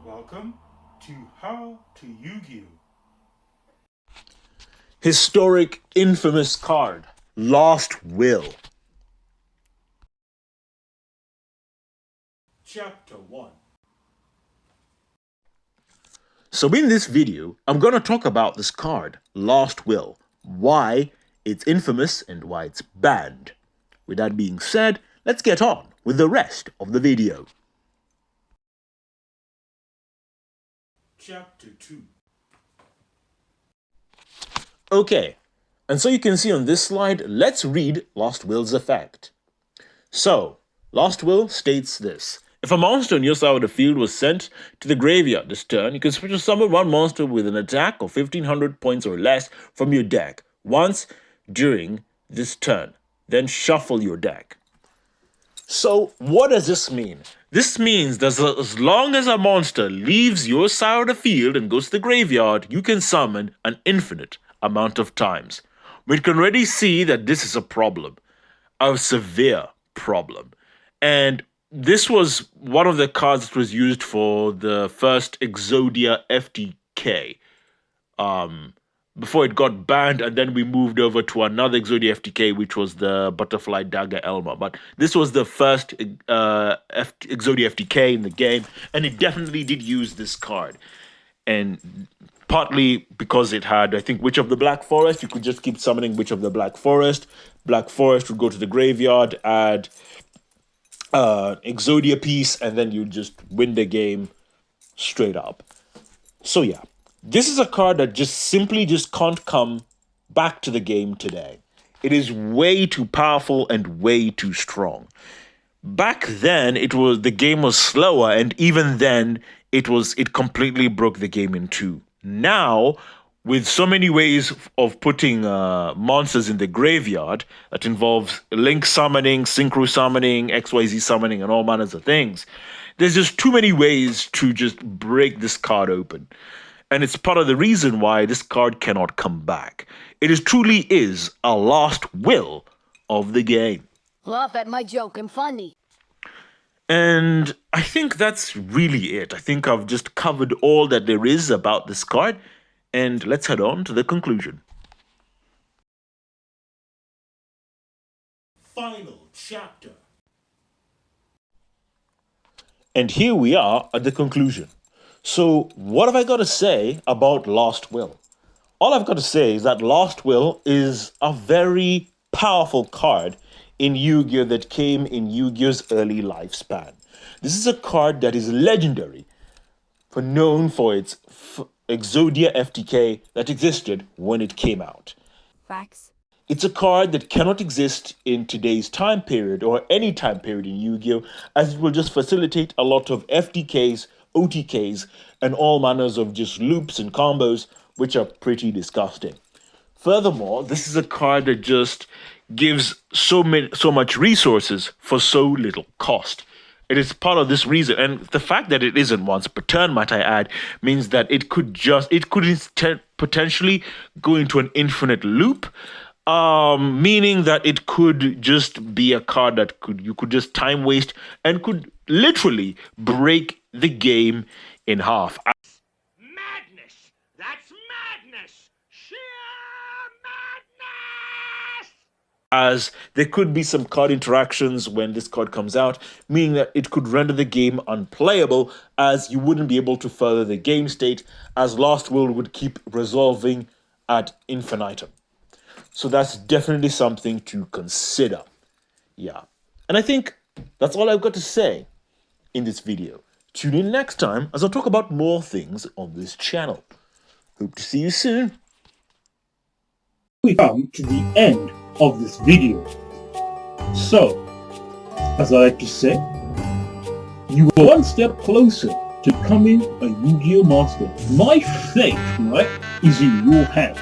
Welcome to How to Yu-Gi-Oh! Historic, infamous card, Lost Will. Chapter 1. So in this video, I'm going to talk about this card, Lost Will, why it's infamous and why it's banned. With that being said, let's get on with the rest of the video. Chapter 2. Okay, and so you can see on this slide, let's read Lost Will's effect. So, Lost Will states this. If a monster on your side of the field was sent to the graveyard this turn, you can special summon one monster with an attack of 1500 points or less from your deck once during this turn. Then shuffle your deck. So, what does this mean? This means that as long as a monster leaves your side of the field and goes to the graveyard, you can summon an infinite amount of times. We can already see that this is a problem, a severe problem. And this was one of the cards that was used for the first Exodia FTK. Before it got banned, and then we moved over to another Exodia FTK, which was the Butterfly Dagger Elma. But this was the first Exodia FTK in the game, and it definitely did use this card. And partly because it had, I think, Witch of the Black Forest, you could just keep summoning Witch of the Black Forest. Black Forest would go to the graveyard, add Exodia piece, and then you just win the game straight up. So yeah. This is a card that simply can't come back to the game today. It is way too powerful and way too strong. Back then, the game was slower, and even then, it completely broke the game in two. Now, with so many ways of putting monsters in the graveyard that involves link summoning, synchro summoning, XYZ summoning, and all manners of things, there's just too many ways to just break this card open. And it's part of the reason why this card cannot come back. It truly is a lost will of the game. Laugh at my joke, I'm funny. And I think that's really it. I think I've just covered all that there is about this card. And let's head on to the conclusion. Final chapter. And here we are at the conclusion. So, what have I got to say about Lost Will? All I've got to say is that Lost Will is a very powerful card in Yu-Gi-Oh! That came in Yu-Gi-Oh!'s early lifespan. This is a card that is legendary, known for its Exodia FTK that existed when it came out. Facts. It's a card that cannot exist in today's time period or any time period in Yu-Gi-Oh! As it will just facilitate a lot of FTKs, OTKs, and all manners of just loops and combos, which are pretty disgusting. Furthermore, this is a card that just gives so much resources for so little cost. It is part of this reason, and the fact that it isn't once per turn, might I add, means that it could potentially go into an infinite loop, meaning that it could just be a card that you could just time waste and could literally break the game in half. Madness! That's madness! Sheer madness! As there could be some card interactions when this card comes out, meaning that it could render the game unplayable, as you wouldn't be able to further the game state, as Lost Will would keep resolving ad infinitum. So that's definitely something to consider. Yeah. And I think that's all I've got to say in this video. Tune in next time as I'll talk about more things on this channel. Hope to see you soon. We come to the end of this video. So, as I like to say, you are one step closer to becoming a Yu-Gi-Oh! Master. My fate, right, is in your hands.